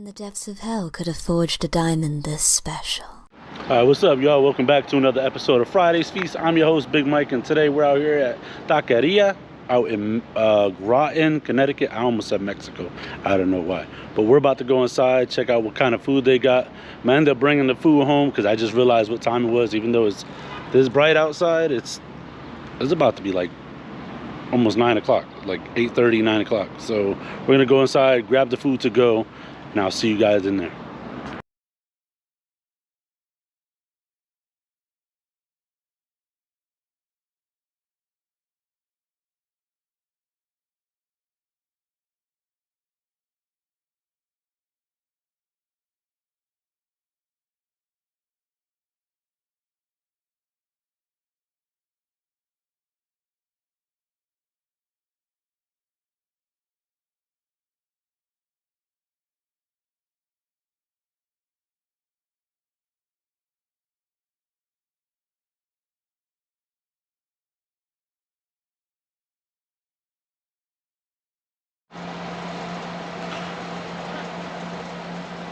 the depths of hell could have forged a diamond this special? Alright, what's up, y'all? Welcome back to another episode of Friday's Feast. I'm your host, Big Mike, and today we're out here at Taqueria out in Groton, Connecticut. I almost said Mexico. I don't know why. But we're about to go inside, check out what kind of food they got. I ended up bringing the food home because I just realized what time it was. Even though it's this bright outside, it's about to be like almost 9 o'clock, like 8:30, 9 o'clock. So we're going to go inside, grab the food to go, and I'll see you guys in there.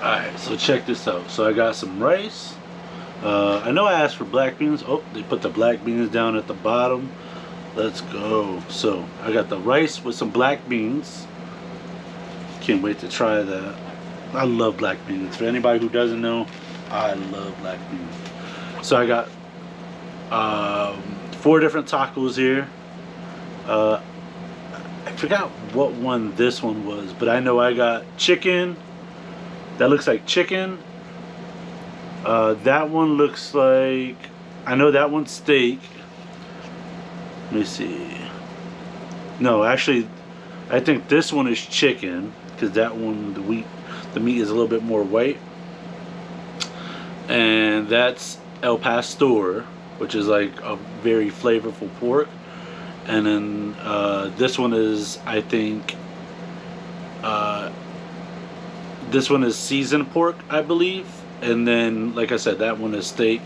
Alright, so check this out. So I got some rice. I know I asked for black beans. Oh, they put the black beans down at the bottom. Let's go. So I got the rice with some black beans. Can't wait to try that. I love black beans. For anybody who doesn't know, I love black beans. So I got 4 different tacos here. I forgot what one this one was, but I know I got chicken. That looks like chicken. That one looks like, I know that one's steak. Let me see. No, actually, I think this one is chicken because that one, the meat is a little bit more white. And that's El Pastor, which is like a very flavorful pork. And then this one is, I think, this one is seasoned pork, I believe. And then, like I said, that one is steak.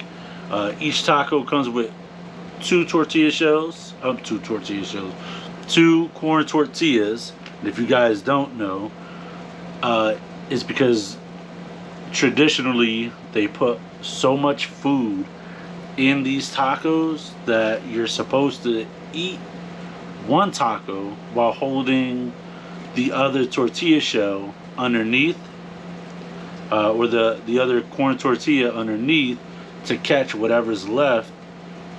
Each taco comes with 2 tortilla shells. 2 corn tortillas. And if you guys don't know, it's because traditionally they put so much food in these tacos that you're supposed to eat one taco while holding the other tortilla shell underneath, or the other corn tortilla underneath, to catch whatever's left,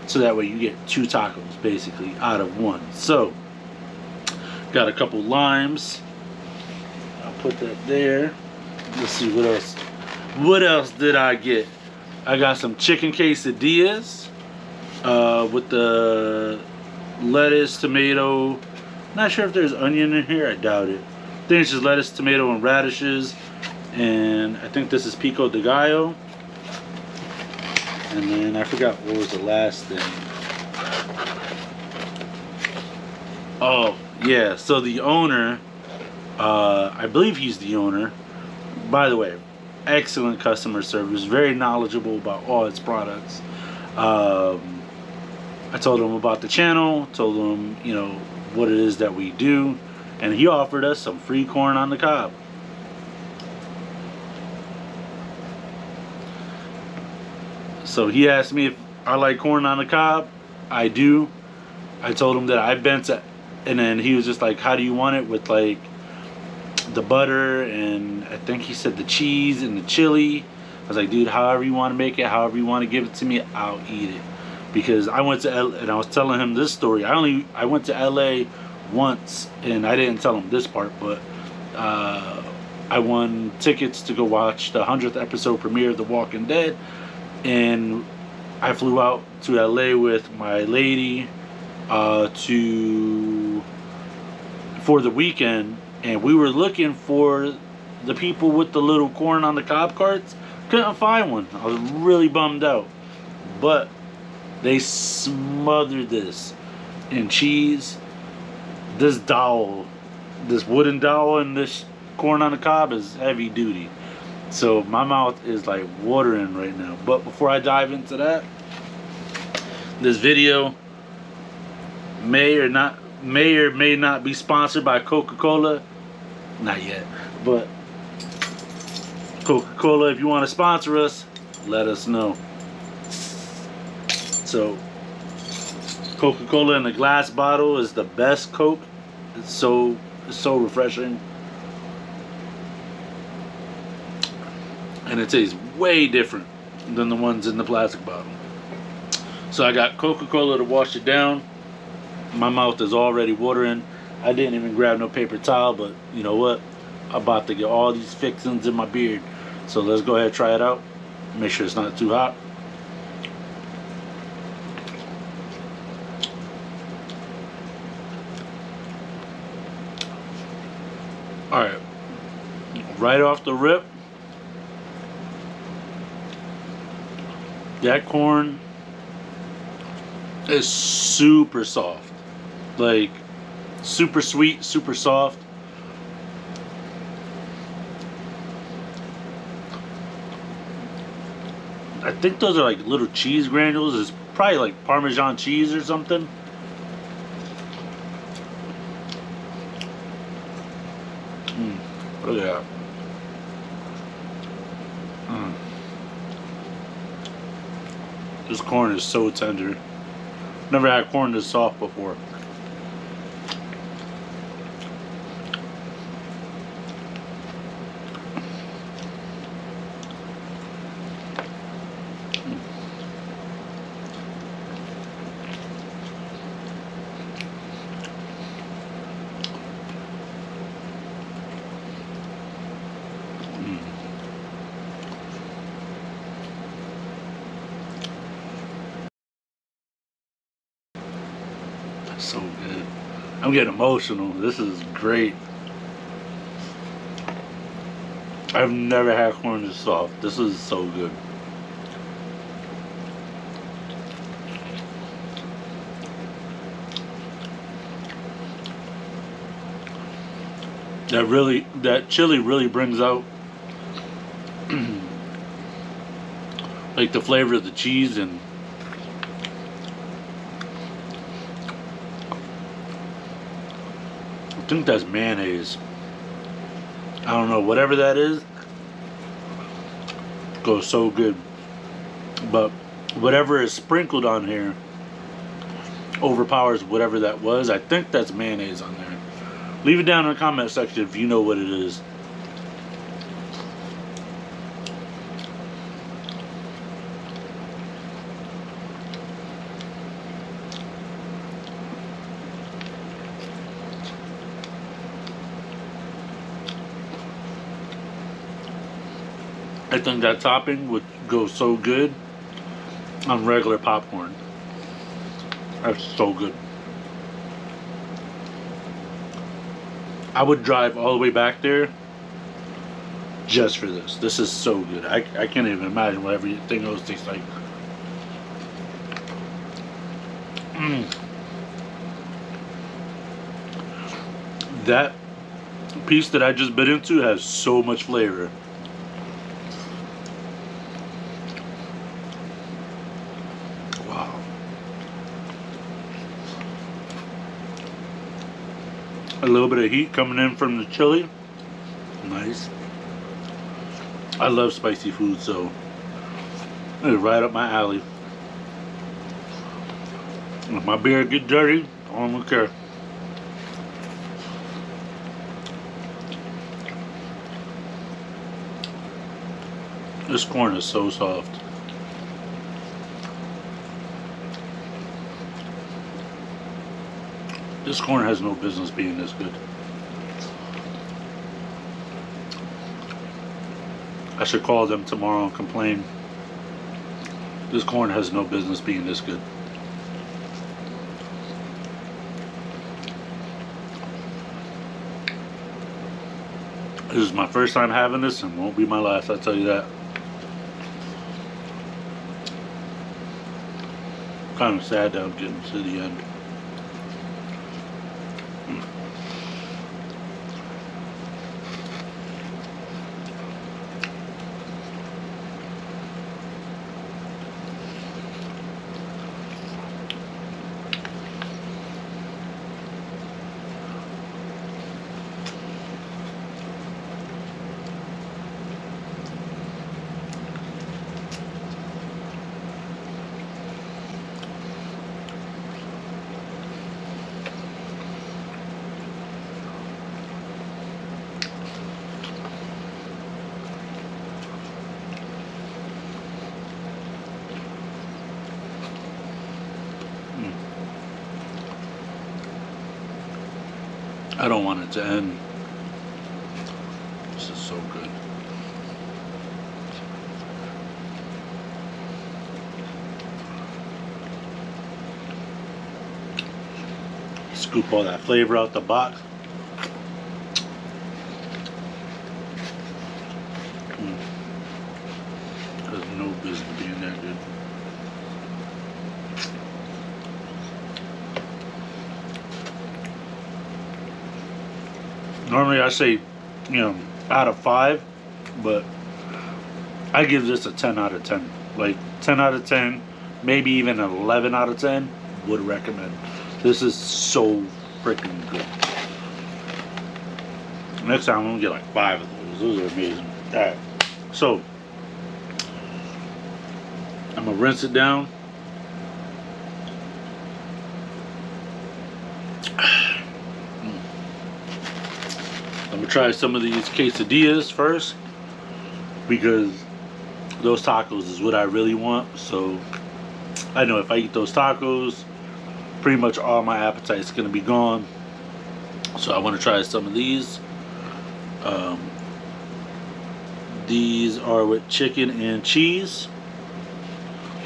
so that way you get 2 tacos basically out of one. So got a couple limes. I'll put that there. Let's see what else. What else did I get? I got some chicken quesadillas with the lettuce, tomato. Not sure if there's onion in here. I doubt it. I think it's just lettuce, tomato, and radishes. And I think this is pico de gallo. And then I forgot what was the last thing. Oh, yeah. So the owner, I believe he's the owner. By the way, excellent customer service. Very knowledgeable about all its products. I told him about the channel. Told him, you know, what it is that we do. And he offered us some free corn on the cob. So he asked me if I like corn on the cob. I do. I told him that I've been to, and then he was just like, how do you want it? With like the butter, and I think he said the cheese and the chili. I was like, dude, however you want to make it, however you want to give it to me, I'll eat it. Because I went to LA, and I was telling him this story. I went to LA once, and I didn't tell him this part, but I won tickets to go watch the 100th episode premiere of The Walking Dead. And I flew out to LA with my lady for the weekend, and we were looking for the people with the little corn on the cob carts. Couldn't find one. I was really bummed out. But they smothered this in cheese. This dowel, this wooden dowel, and this corn on the cob is heavy duty. So my mouth is like watering right now. But before I dive into that, this video may or may not be sponsored by Coca-Cola. Not yet. But Coca-Cola, if you want to sponsor us, let us know. So, Coca-Cola in a glass bottle is the best Coke. It's so refreshing. And it tastes way different than the ones in the plastic bottle. So I got Coca-Cola to wash it down. My mouth is already watering. I didn't even grab no paper towel, but you know what? I'm about to get all these fixings in my beard. So let's go ahead and try it out. Make sure it's not too hot. Alright. Right off the rip, that corn is super soft. Like, super sweet, super soft. I think those are like little cheese granules. It's probably like Parmesan cheese or something. Look at that. This corn is so tender. Never had corn this soft before. So good. I'm getting emotional. This is great. I've never had corn this soft. This is so good. That chili really brings out like the flavor of the cheese, and I think that's mayonnaise. I don't know, whatever that is, goes so good. But whatever is sprinkled on here overpowers whatever that was. I think that's mayonnaise on there. Leave it down in the comment section if you know what it is. I think that topping would go so good on regular popcorn. That's so good. I would drive all the way back there just for this. This is so good. I can't even imagine what everything else tastes like. That piece that I just bit into has so much flavor. Wow. A little bit of heat coming in from the chili. Nice. I love spicy food, so it's right up my alley. If my beard get dirty, I don't care. This corn is so soft. This corn has no business being this good. I should call them tomorrow and complain. This corn has no business being this good. This is my first time having this and won't be my last, I'll tell you that. Kind of sad that I'm getting to the end. I don't want it to end. This is so good. Scoop all that flavor out the box. There's no business being that good. Normally I say, out of 5, but I give this a 10 out of 10. Like 10 out of 10, maybe even an 11 out of 10 would recommend. This is so freaking good. Next time I'm gonna get like 5 of those. Those are amazing. Alright, so I'm gonna rinse it down. I'm gonna try some of these quesadillas first, because those tacos is what I really want. So I know if I eat those tacos, pretty much all my appetite's gonna be gone. So I want to try some of these. These are with chicken and cheese.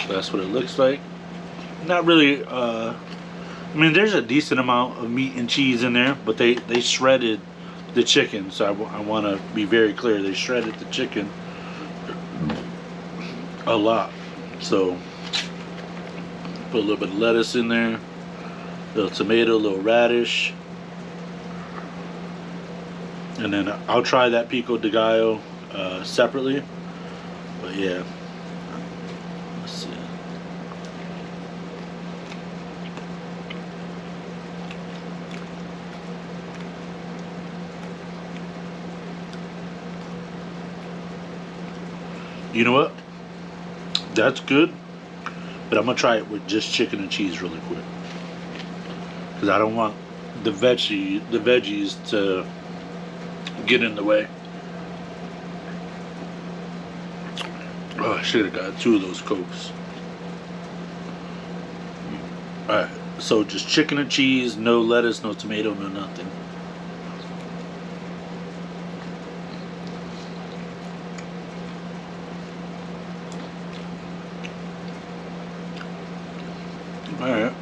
That's what it looks like. Not really. I mean, there's a decent amount of meat and cheese in there, but they shredded the chicken. So I want to be very clear. They shredded the chicken a lot. So put a little bit of lettuce in there, a little tomato, a little radish, and then I'll try that pico de gallo separately. But yeah, let's see. You know what? That's good, but I'm gonna try it with just chicken and cheese really quick, because I don't want the veggies to get in the way. Oh, I should have got 2 of those Cokes. Alright, so just chicken and cheese, no lettuce, no tomato, no nothing. Alright.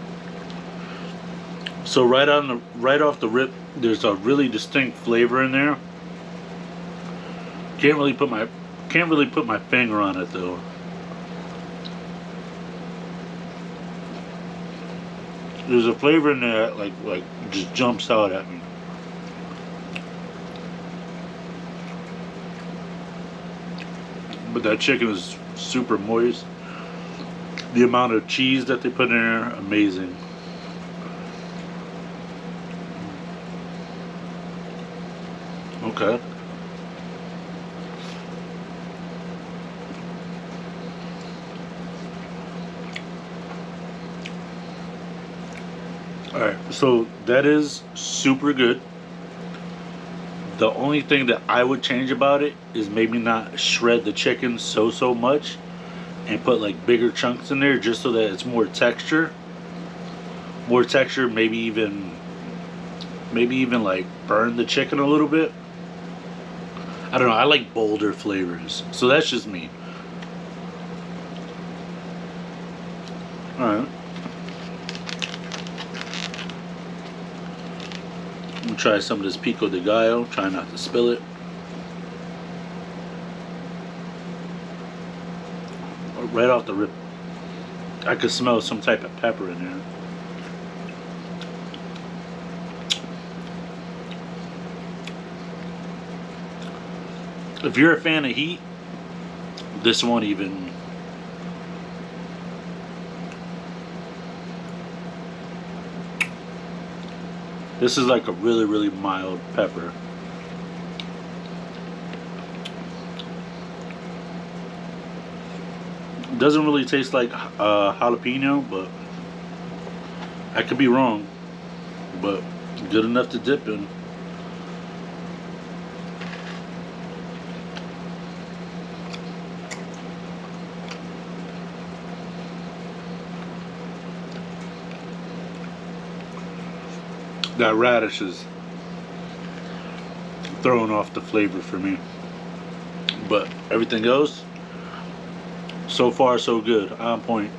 So right off the rip, there's a really distinct flavor in there. Can't really put my finger on it though. There's a flavor in there that like just jumps out at me. But that chicken is super moist. The amount of cheese that they put in there, amazing. Okay. Alright, so that is super good. The only thing that I would change about it is maybe not shred the chicken so much and put like bigger chunks in there, just so that it's more texture. Maybe even like burn the chicken a little bit. I don't know, I like bolder flavors. So that's just me. Alright. I'm gonna try some of this pico de gallo. Try not to spill it. Right off the rip, I could smell some type of pepper in there. If you're a fan of heat, this won't even. This is like a really mild pepper. It doesn't really taste like jalapeno, but I could be wrong. But good enough to dip in. That radish is throwing off the flavor for me. But everything else, so far so good, on point.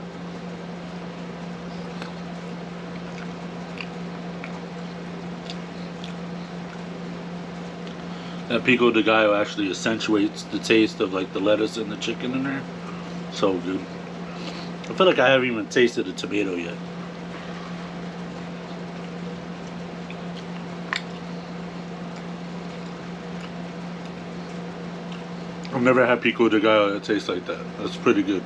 That pico de gallo actually accentuates the taste of like the lettuce and the chicken in there. So good. I feel like I haven't even tasted a tomato yet. I've never had pico de gallo that tastes like that. That's pretty good.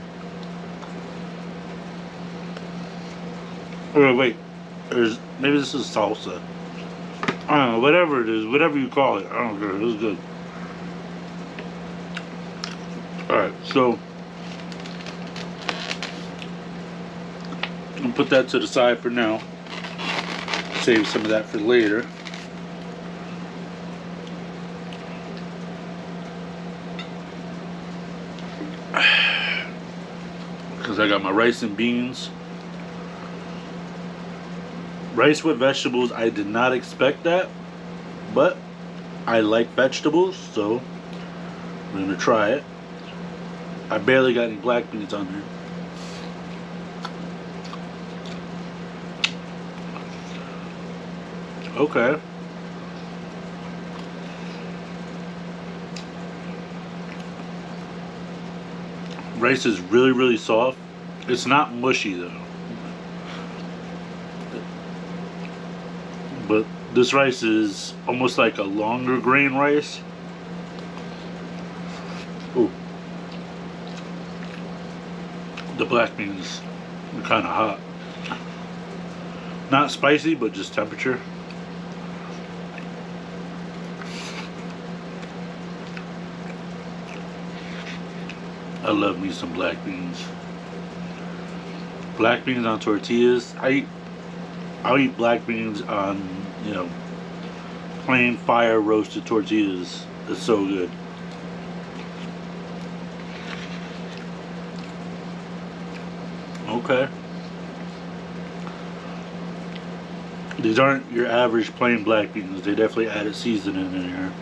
Oh wait, maybe this is salsa. I don't know, whatever it is, whatever you call it, I don't care. It was good. Alright, so I'm gonna put that to the side for now. Save some of that for later. Because I got my rice and beans. Rice with vegetables, I did not expect that, but I like vegetables, so I'm gonna try it. I barely got any black beans on there. Okay. Rice is really, really soft. It's not mushy though. But this rice is almost like a longer grain rice. Ooh. The black beans are kind of hot. Not spicy, but just temperature. I love me some black beans. Black beans on tortillas. I'll eat black beans on, you know, plain fire roasted tortillas. It's so good. Okay. These aren't your average plain black beans. They definitely added seasoning in here.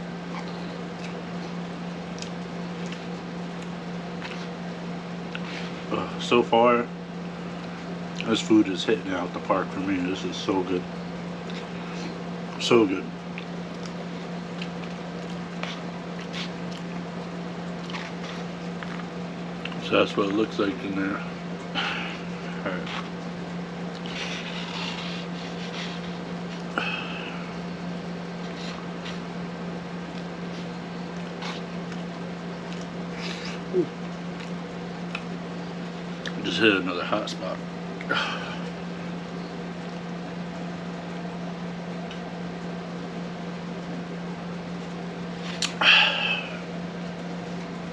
So far, this food is hitting out the park for me. This is so good. So good. So that's what it looks like in there. Alright. Just hit another hot spot.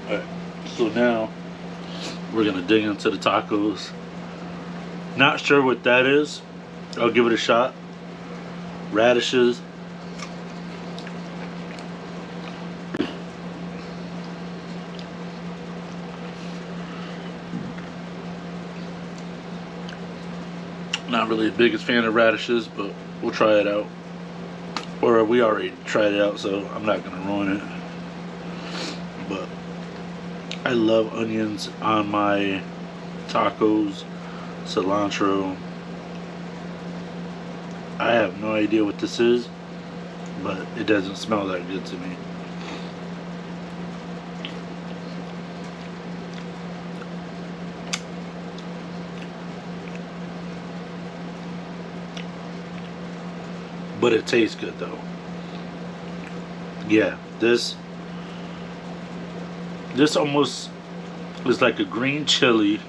Alright, so now we're gonna dig into the tacos. Not sure what that is. I'll give it a shot. Radishes. Not really the biggest fan of radishes, but we'll try it out. Or we already tried it out, so I'm not gonna ruin it. But I love onions on my tacos, cilantro. I have no idea what this is, but it doesn't smell that good to me. But it tastes good though. Yeah, this almost is like a green chili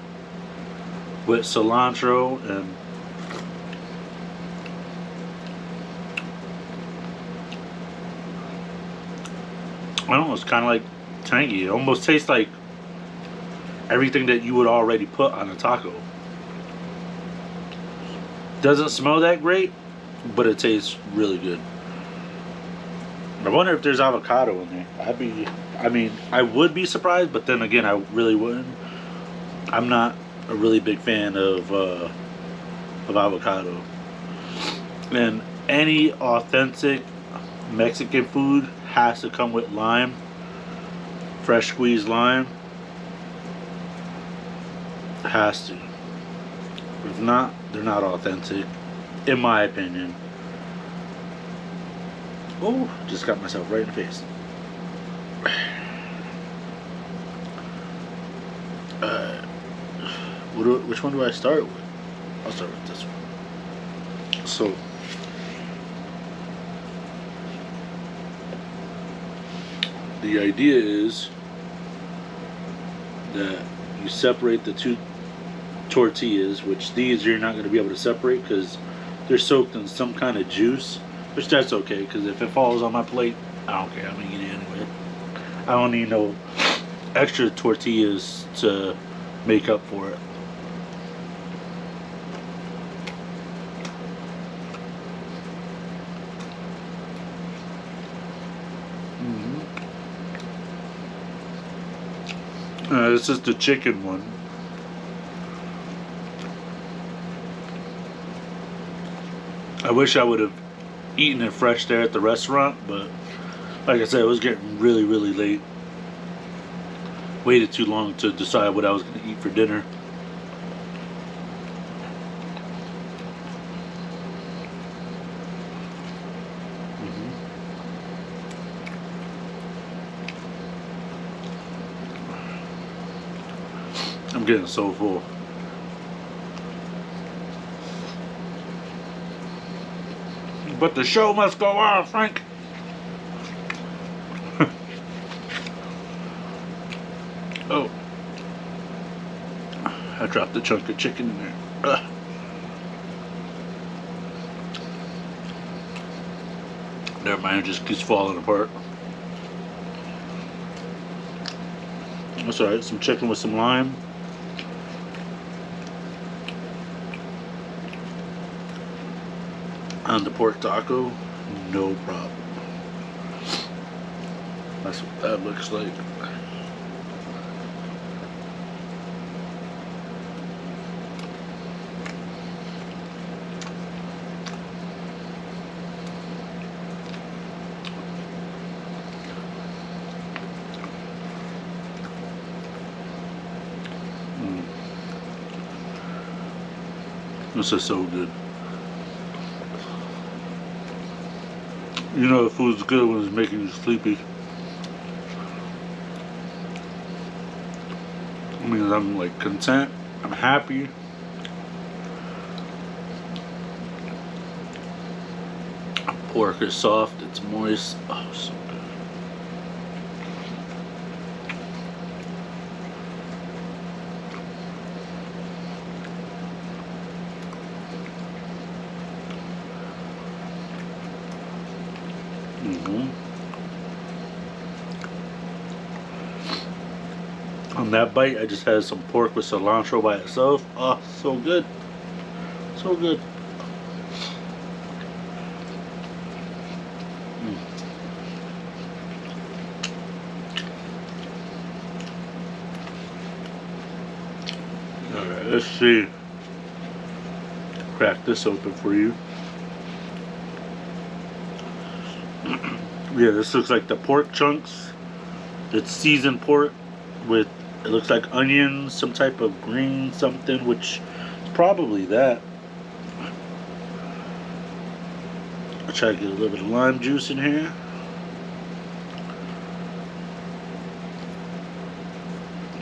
with cilantro and I don't know, it's kind of like tangy. It almost tastes like everything that you would already put on a taco. Doesn't smell that great, but it tastes really good. I wonder if there's avocado in there. I would be surprised, but then again, I really wouldn't. I'm not a really big fan of avocado. And any authentic Mexican food has to come with lime, fresh squeezed lime. It has to. If not, they're not authentic, in my opinion. Oh, just got myself right in the face. Which one do I start with? I'll start with this one. So, the idea is that you separate the two tortillas, which these you're not going to be able to separate because they're soaked in some kind of juice, which that's okay because if it falls on my plate, I don't care, I'm going to eat it anyway. I don't need no extra tortillas to make up for it. This is the chicken one. I wish I would have eaten it fresh there at the restaurant, but like I said, it was getting really, really late. Waited too long to decide what I was going to eat for dinner. I'm getting so full. But the show must go on, Frank. Oh. I dropped a chunk of chicken in there. Ugh. Never mind, it just keeps falling apart. That's alright, some chicken with some lime. On the pork taco, no problem. That's what that looks like. This is so good. You know the food's good when it's making you sleepy. I mean, I'm like content. I'm happy. Pork is soft. It's moist. Oh, so good. On that bite, I just had some pork with cilantro by itself. Oh, so good. So good. Alright, let's see. Crack this open for you. Yeah, this looks like the pork chunks. It's seasoned pork with, it looks like onions, some type of green something, which is probably that. I'll try to get a little bit of lime juice in here.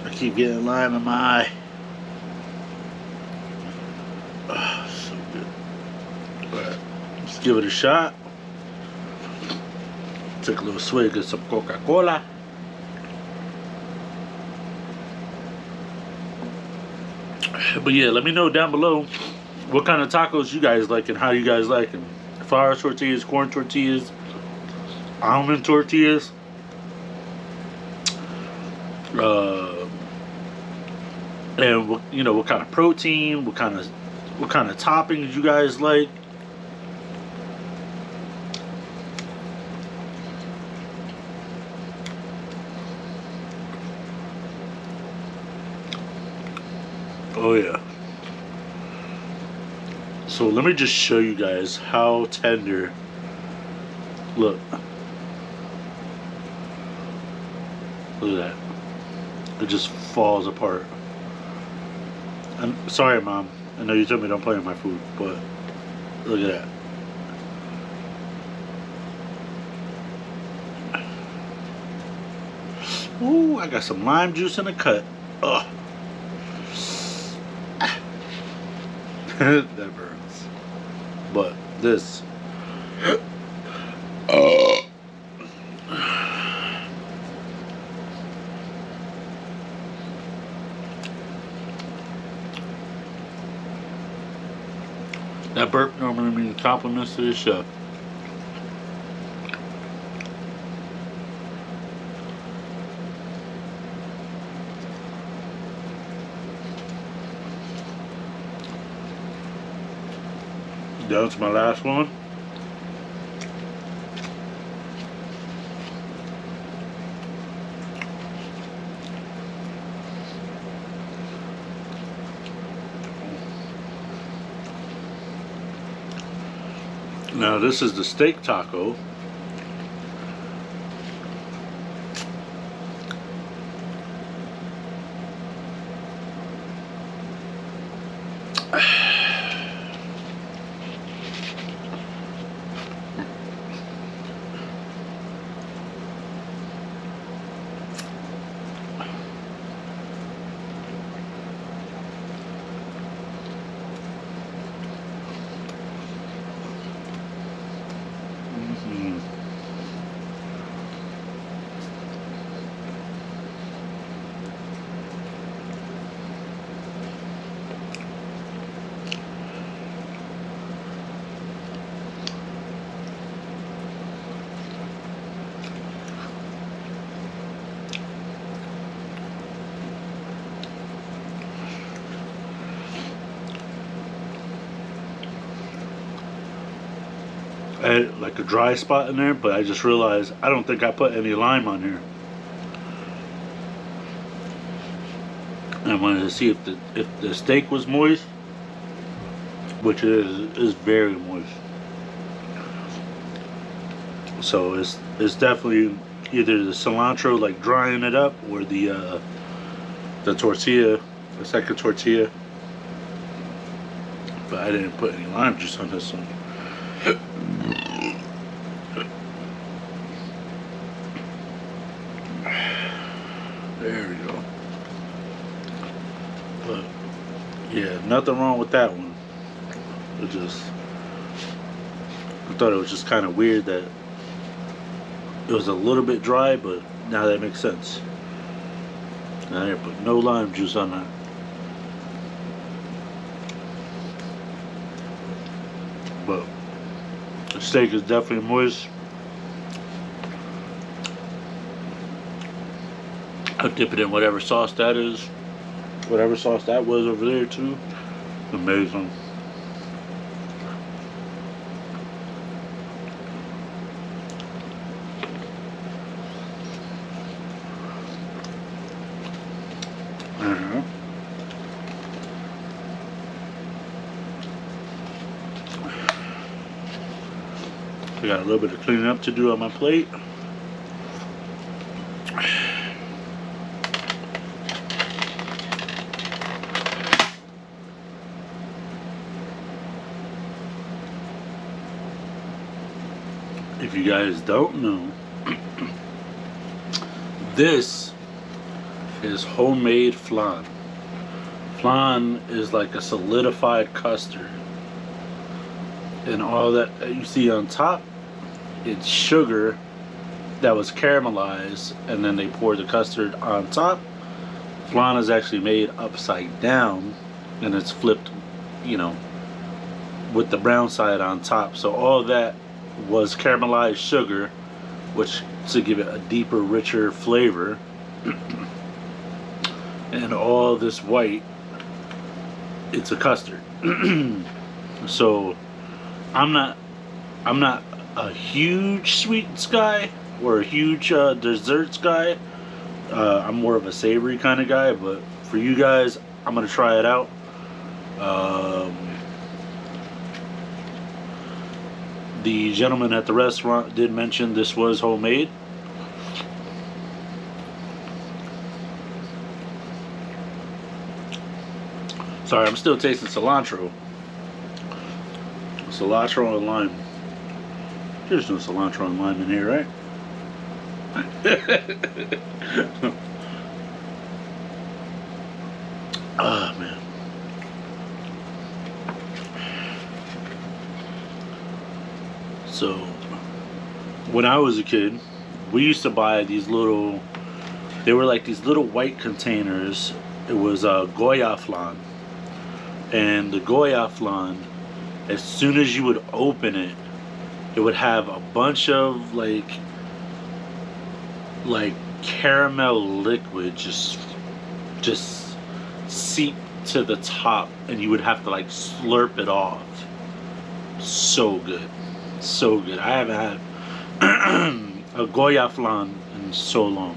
I keep getting lime in my eye. Oh, so good. Alright, let's give it a shot. Take a little swig of some Coca-Cola. But yeah, let me know down below what kind of tacos you guys like and how you guys like them. Flour tortillas, corn tortillas, almond tortillas. And what, you know, what kind of protein, what kind of toppings you guys like. Oh yeah. So let me just show you guys how tender. Look. Look at that. It just falls apart. I'm sorry, Mom. I know you told me don't play with my food, but look at that. Ooh, I got some lime juice in the cut. Ugh. That burns. But this. That burp normally means compliments to the chef. Down to my last one. Now this is the steak taco. I had like a dry spot in there, but I just realized I don't think I put any lime on here. I wanted to see if the steak was moist, which it is very moist. So it's definitely either the cilantro like drying it up, or the tortilla, the second tortilla. But I didn't put any lime juice on this one. There we go. But yeah, nothing wrong with that one. I thought it was just kind of weird that it was a little bit dry, but now that makes sense. I didn't put no lime juice on that. But the steak is definitely moist. I'll dip it in whatever sauce that is. Whatever sauce that was over there too. Amazing. I got a little bit of cleaning up to do on my plate. If you guys don't know, this is homemade flan. Flan is like a solidified custard. And all that you see on top, it's sugar that was caramelized, and then they pour the custard on top. Flan is actually made upside down, and it's flipped, you know, with the brown side on top. So all that was caramelized sugar, which to give it a deeper, richer flavor. And all this white, it's a custard. So I'm not a huge sweets guy or a huge desserts guy. I'm more of a savory kind of guy, but for you guys, I'm gonna try it out. The gentleman at the restaurant did mention this was homemade. Sorry, I'm still tasting cilantro. Cilantro and lime. There's no cilantro and lime in here, right? Ah, man. So, when I was a kid, we used to buy these little, they were like these little white containers. It was Goya flan. And the Goya flan, as soon as you would open it, it would have a bunch of like caramel liquid just seep to the top, and you would have to like slurp it off. So good, so good. I haven't had a Goya flan in so long.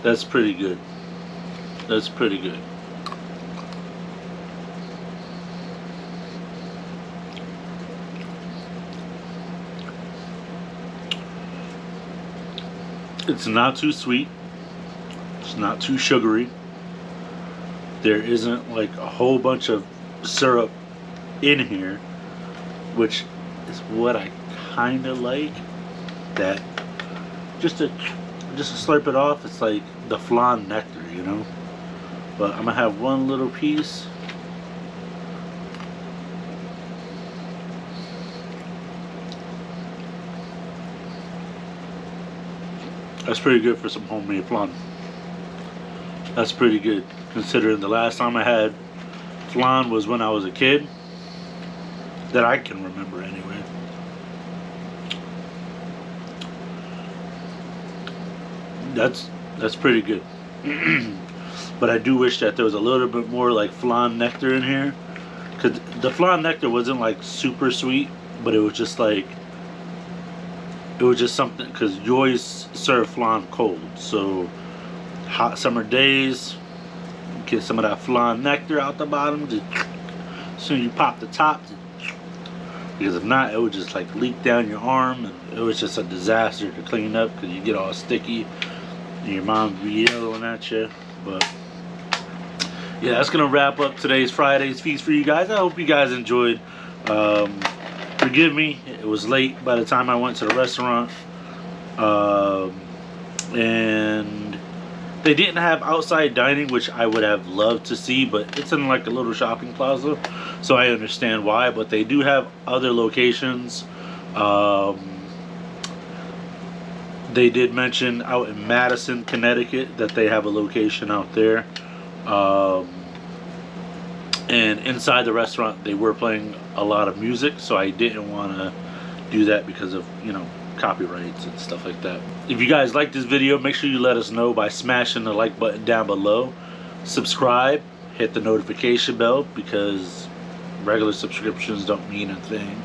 That's pretty good. That's pretty good. It's not too sweet. It's not too sugary. There isn't like a whole bunch of syrup in here, which is what I kind of like. That just to slurp it off, it's like the flan nectar, you know. But I'm gonna have one little piece. That's pretty good for some homemade flan. That's pretty good, considering the last time I had flan was when I was a kid, that I can remember anyway. That's pretty good. But I do wish that there was a little bit more like flan nectar in here, because the flan nectar wasn't like super sweet, but it was just like, it was just something, because you always serve flan cold, so hot summer days, get some of that flan nectar out the bottom, just as soon as you pop the top, because if not, it would just like leak down your arm, and it was just a disaster to clean up, because you get all sticky and your mom be yelling at you. But yeah, that's gonna wrap up today's Friday's feast for you guys. I hope you guys enjoyed. Forgive me, it was late by the time I went to the restaurant, and they didn't have outside dining, which I would have loved to see, but it's in like a little shopping plaza, so I understand why. But they do have other locations. They did mention out in Madison, Connecticut, that they have a location out there. And inside the restaurant, they were playing a lot of music, so I didn't want to do that because of, you know, copyrights and stuff like that. If you guys like this video, make sure you let us know by smashing the like button down below. Subscribe, hit the notification bell, because regular subscriptions don't mean a thing.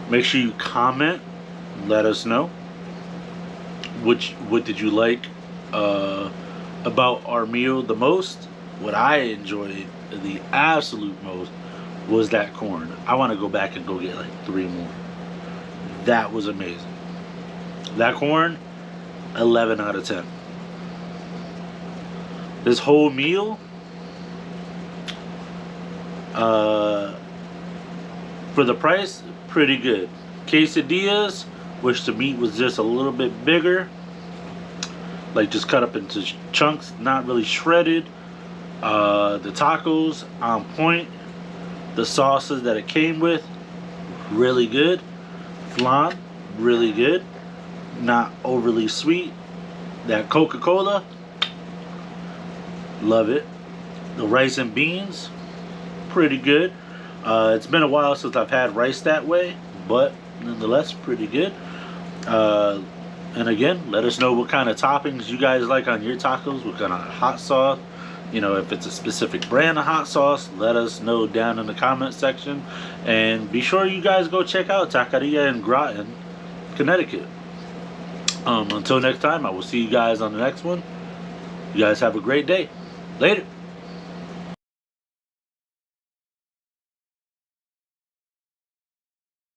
Make sure you comment, let us know what did you like about our meal the most. What I enjoyed the absolute most was that corn. I want to go back and go get like 3 more. That was amazing. That corn, 11 out of 10. This whole meal, for the price, pretty good. Quesadillas, wish the meat was just a little bit bigger, like just cut up into chunks, not really shredded. The tacos, on point. The sauces that it came with, really good. Flan, really good, not overly sweet. That Coca-Cola, love it. The rice and beans, pretty good. It's been a while since I've had rice that way, but nonetheless, pretty good. And again, let us know what kind of toppings you guys like on your tacos, what kind of hot sauce. You know, if it's a specific brand of hot sauce, let us know down in the comment section. And be sure you guys go check out Taqueria in Groton, Connecticut. Until next time, I will see you guys on the next one. You guys have a great day. Later.